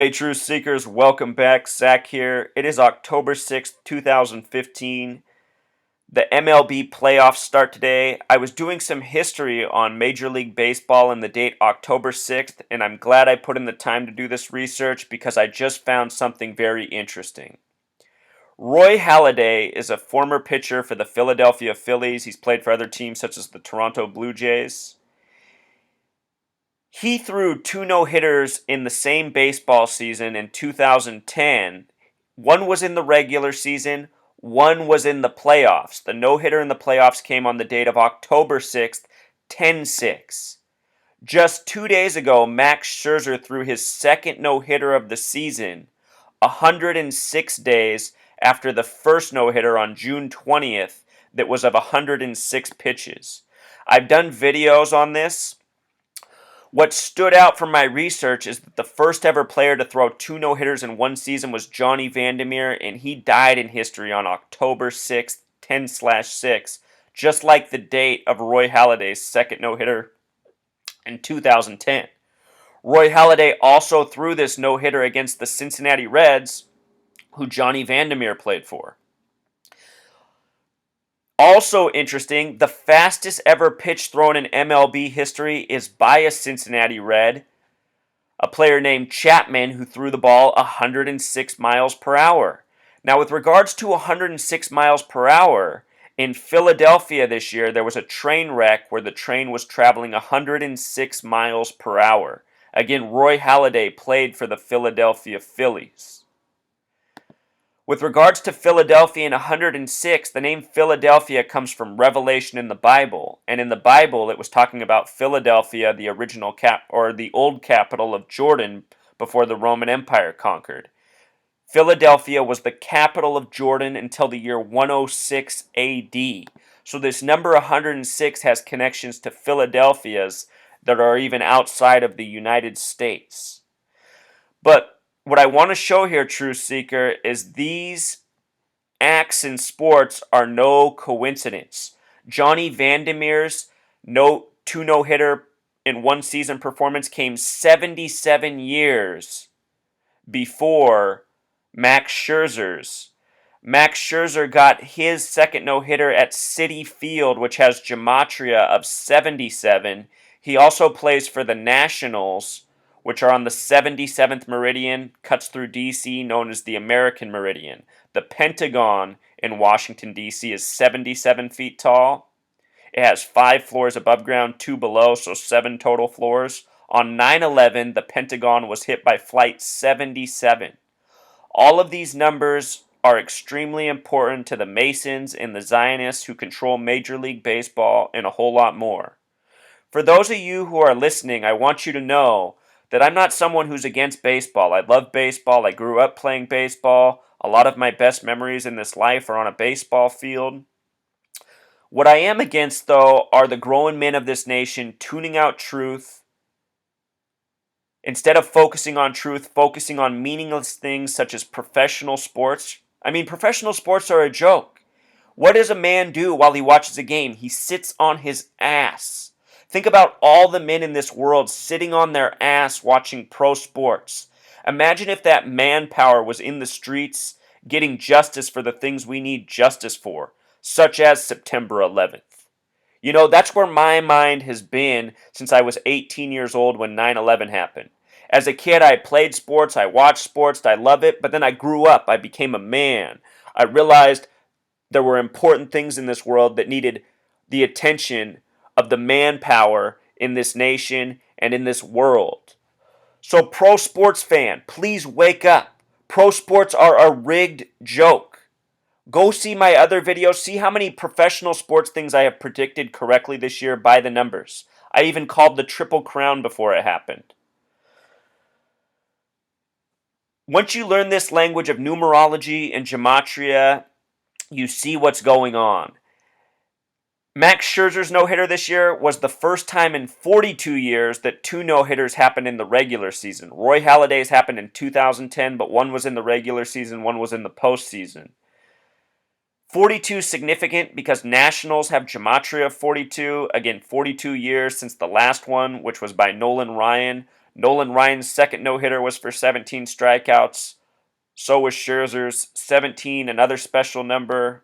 Hey, Truth Seekers, welcome back. Zach here. It is October 6th, 2015. The MLB playoffs start today. I was doing some history on Major League Baseball and the date October 6th, and I'm glad I put in the time to do this research because I just found something very interesting. Roy Halladay is a former pitcher for the Philadelphia Phillies. He's played for other teams such as the Toronto Blue Jays. He threw two no-hitters in the same baseball season in 2010. One was in the regular season, one was in the playoffs. The no-hitter in the playoffs came on the date of October 6th, 10-6. Just 2 days ago, Max Scherzer threw his second no-hitter of the season, 106 days after the first no-hitter on June 20th that was of 106 pitches. I've done videos on this. What stood out from my research is that the first ever player to throw two no-hitters in one season was Johnny Vander Meer, and he died in history on October 6th, 10/6, just like the date of Roy Halladay's second no-hitter in 2010. Roy Halladay also threw this no-hitter against the Cincinnati Reds, who Johnny Vander Meer played for. Also interesting, the fastest ever pitch thrown in MLB history is by a Cincinnati Red, a player named Chapman who threw the ball 106 miles per hour. Now, with regards to 106 miles per hour, in Philadelphia this year, there was a train wreck where the train was traveling 106 miles per hour. Again, Roy Halladay played for the Philadelphia Phillies. With regards to Philadelphia in 106, the name Philadelphia comes from Revelation in the Bible, and in the Bible it was talking about Philadelphia, the original the old capital of Jordan before the Roman Empire conquered. Philadelphia was the capital of Jordan until the year 106 AD. So this number 106 has connections to Philadelphias that are even outside of the United States. But what I want to show here, Truth Seeker, is these acts in sports are no coincidence. Johnny Vander Meer's two no-hitter in one season performance came 77 years before Max Scherzer's. Max Scherzer got his second no-hitter at Citi Field, which has gematria of 77. He also plays for the Nationals, which are on the 77th meridian, cuts through D.C., known as the American Meridian. The Pentagon in Washington, D.C. is 77 feet tall. It has 5 floors above ground, 2 below, so 7 total floors. On 9/11, the Pentagon was hit by Flight 77. All of these numbers are extremely important to the Masons and the Zionists who control Major League Baseball and a whole lot more. For those of you who are listening, I want you to know that I'm not someone who's against baseball. I love baseball. I grew up playing baseball. A lot of my best memories in this life are on a baseball field. What I am against, though, are the growing men of this nation tuning out truth. Instead of focusing on truth, focusing on meaningless things such as professional sports. I mean, professional sports are a joke. What does a man do while he watches a game? He sits on his ass. Think about all the men in this world sitting on their ass watching pro sports. Imagine if that manpower was in the streets getting justice for the things we need justice for, such as September 11th. You know, that's where my mind has been since I was 18 years old when 9/11 happened. As a kid, I played sports, I watched sports, I love it, but then I grew up, I became a man. I realized there were important things in this world that needed the attention of the manpower in this nation and in this world. So pro sports fan, please wake up. Pro sports are a rigged joke. Go see my other videos. See how many professional sports things I have predicted correctly this year by the numbers. I even called the Triple Crown before it happened. Once you learn this language of numerology and gematria, you see what's going on. Max Scherzer's no-hitter this year was the first time in 42 years that 2 no-hitters happened in the regular season. Roy Halladay's happened in 2010, but one was in the regular season, one was in the postseason. 42 is significant because Nationals have gematria of 42. Again, 42 years since the last one, which was by Nolan Ryan. Nolan Ryan's second no-hitter was for 17 strikeouts. So was Scherzer's 17, another special number.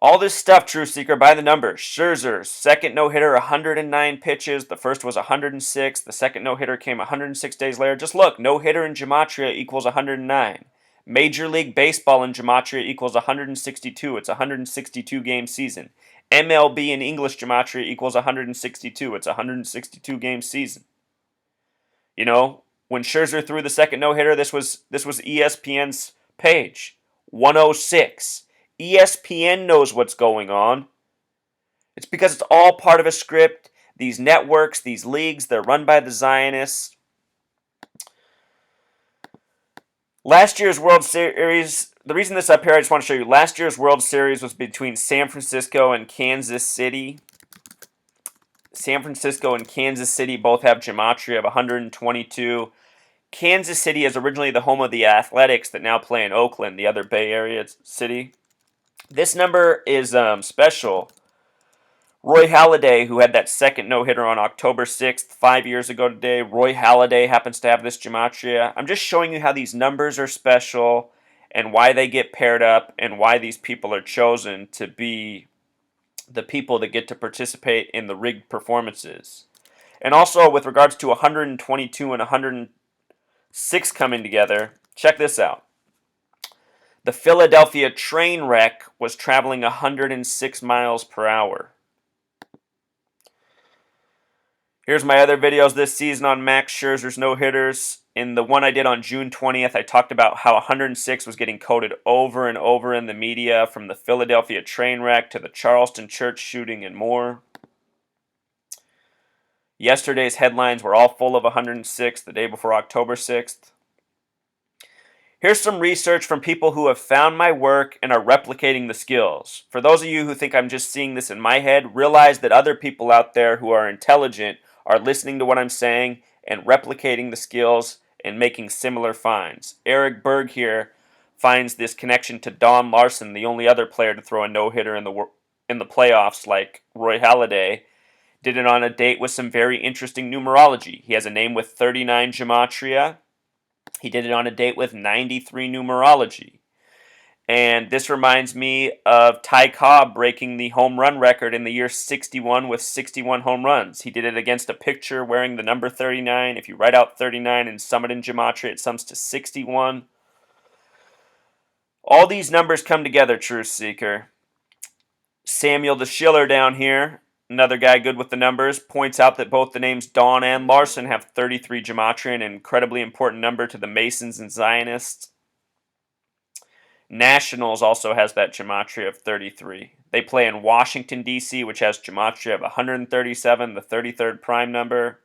All this stuff, Truth Seeker, by the numbers. Scherzer's second no-hitter, 109 pitches. The first was 106. The second no-hitter came 106 days later. Just look, no-hitter in Gematria equals 109. Major League Baseball in Gematria equals 162. It's a 162-game season. MLB in English Gematria equals 162. It's a 162-game season. You know, when Scherzer threw the second no-hitter, this was ESPN's page. 106. ESPN knows what's going on. It's because it's all part of a script. These networks, these leagues, they're run by the Zionists. Last year's World Series, the reason this up here, I just want to show you. Last year's World Series was between San Francisco and Kansas City. San Francisco and Kansas City both have Gematria of 122. Kansas City is originally the home of the Athletics that now play in Oakland, the other Bay Area city. This number is special. Roy Halladay, who had that second no-hitter on October 6th, 5 years ago today, Roy Halladay happens to have this Gematria. I'm just showing you how these numbers are special and why they get paired up and why these people are chosen to be the people that get to participate in the rigged performances. And also, with regards to 122 and 106 coming together, check this out. The Philadelphia train wreck was traveling 106 miles per hour. Here's my other videos this season on Max Scherzer's no-hitters. In the one I did on June 20th, I talked about how 106 was getting quoted over and over in the media, from the Philadelphia train wreck to the Charleston church shooting and more. Yesterday's headlines were all full of 106 the day before October 6th. Here's some research from people who have found my work and are replicating the skills. For those of you who think I'm just seeing this in my head, realize that other people out there who are intelligent are listening to what I'm saying and replicating the skills and making similar finds. Eric Berg here finds this connection to Don Larson, the only other player to throw a no-hitter in the playoffs like Roy Halladay. Did it on a date with some very interesting numerology. He has a name with 39 Gematria. He did it on a date with 93 numerology. And this reminds me of Ty Cobb breaking the home run record in the year 61 with 61 home runs. He did it against a picture wearing the number 39. If you write out 39 and sum it in Gematria, it sums to 61. All these numbers come together, Truth Seeker. Samuel the Schiller down here, another guy good with the numbers, points out that both the names Don and Larson have 33 Gematria, an incredibly important number to the Masons and Zionists. Nationals also has that Gematria of 33. They play in Washington, D.C., which has Gematria of 137, the 33rd prime number.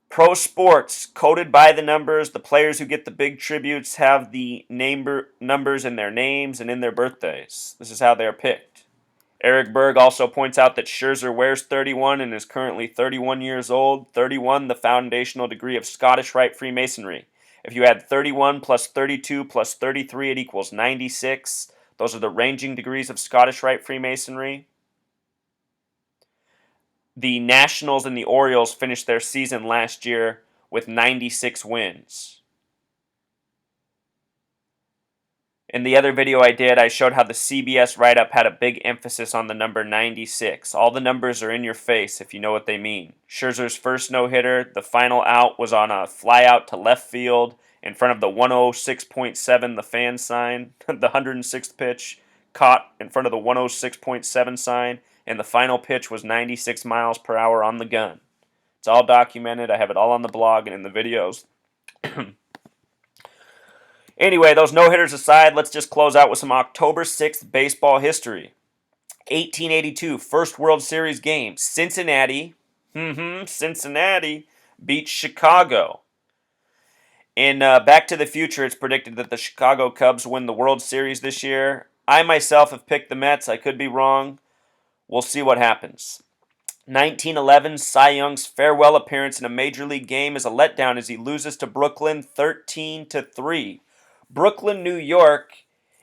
Pro Sports, coded by the numbers. The players who get the big tributes have the numbers in their names and in their birthdays. This is how they're picked. Eric Berg also points out that Scherzer wears 31 and is currently 31 years old. 31, the foundational degree of Scottish Rite Freemasonry. If you add 31 plus 32 plus 33, it equals 96. Those are the ranging degrees of Scottish Rite Freemasonry. The Nationals and the Orioles finished their season last year with 96 wins. In the other video I did, I showed how the CBS write-up had a big emphasis on the number 96. All the numbers are in your face if you know what they mean. Scherzer's first no-hitter, the final out, was on a fly-out to left field in front of the 106.7, the fan sign. The 106th pitch caught in front of the 106.7 sign, and the final pitch was 96 miles per hour on the gun. It's all documented. I have it all on the blog and in the videos. Anyway, those no-hitters aside, let's just close out with some October 6th baseball history. 1882, first World Series game. Cincinnati beat Chicago. In Back to the Future, it's predicted that the Chicago Cubs win the World Series this year. I myself have picked the Mets. I could be wrong. We'll see what happens. 1911, Cy Young's farewell appearance in a Major League game is a letdown as he loses to Brooklyn 13-3. Brooklyn, New York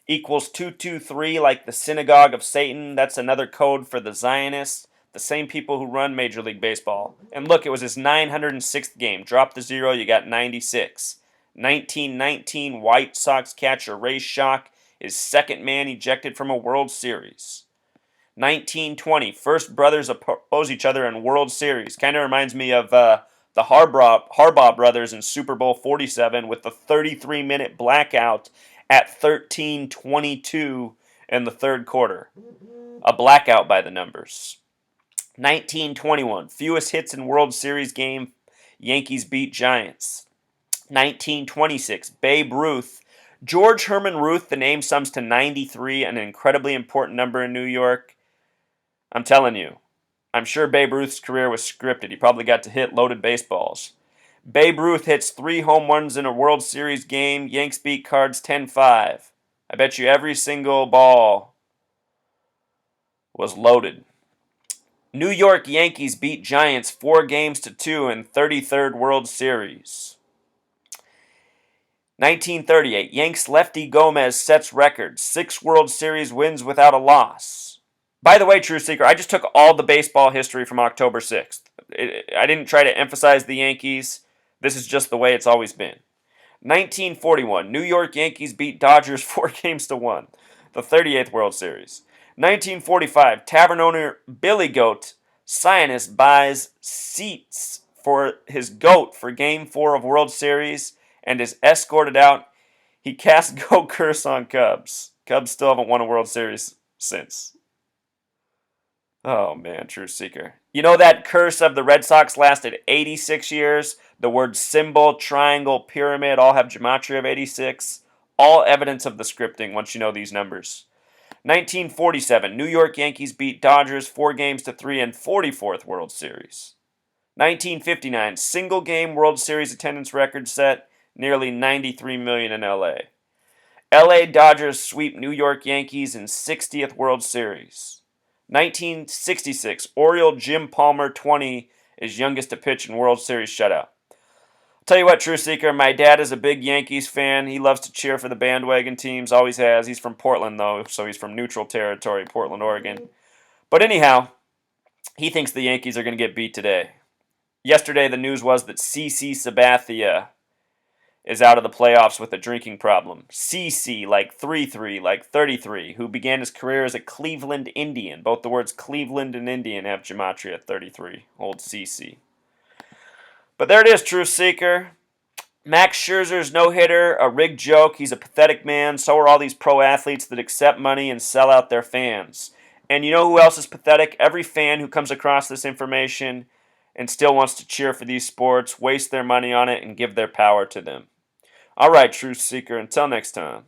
equals 223, like the Synagogue of Satan. That's another code for the Zionists. The same people who run Major League Baseball. And look, it was his 906th game. Drop the zero, you got 96. 1919, White Sox catcher Ray Schoch is second man ejected from a World Series. 1920, first brothers oppose each other in World Series. Kind of reminds me of the Harbaugh brothers in Super Bowl 47 with the 33-minute blackout at 13:22 in the third quarter. A blackout by the numbers. 1921, fewest hits in World Series game, Yankees beat Giants. 1926, Babe Ruth. George Herman Ruth, the name sums to 93, an incredibly important number in New York. I'm telling you, I'm sure Babe Ruth's career was scripted. He probably got to hit loaded baseballs. Babe Ruth hits 3 home runs in a World Series game. Yanks beat Cards 10-5. I bet you every single ball was loaded. New York Yankees beat Giants 4-2 in 33rd World Series. 1938, Yanks lefty Gomez sets record. 6 World Series wins without a loss. By the way, True Seeker, I just took all the baseball history from October 6th. I didn't try to emphasize the Yankees. This is just the way it's always been. 1941, New York Yankees beat Dodgers 4-1. The 38th World Series. 1945, tavern owner Billy Goat Zionist buys seats for his goat for Game 4 of World Series and is escorted out. He casts goat curse on Cubs. Cubs still haven't won a World Series since. Oh man, True Seeker. You know that curse of the Red Sox lasted 86 years? The words symbol, triangle, pyramid all have gematria of 86. All evidence of the scripting once you know these numbers. 1947, New York Yankees beat Dodgers 4-3 in 44th World Series. 1959, single game World Series attendance record set, nearly 93 million in LA. LA Dodgers sweep New York Yankees in 60th World Series. 1966, Oriole Jim Palmer, 20, is youngest to pitch in World Series shutout. Tell you what, True Seeker, my dad is a big Yankees fan. He loves to cheer for the bandwagon teams, always has. He's from Portland, though, so he's from neutral territory, Portland, Oregon. But anyhow, he thinks the Yankees are going to get beat today. Yesterday, the news was that CC Sabathia is out of the playoffs with a drinking problem. CC, like 33, like 33, who began his career as a Cleveland Indian. Both the words Cleveland and Indian have gematria at 33. Old CC. But there it is, True Seeker. Max Scherzer's no-hitter, a rigged joke. He's a pathetic man. So are all these pro athletes that accept money and sell out their fans. And you know who else is pathetic? Every fan who comes across this information and still wants to cheer for these sports, waste their money on it, and give their power to them. All right, Truth Seeker, until next time.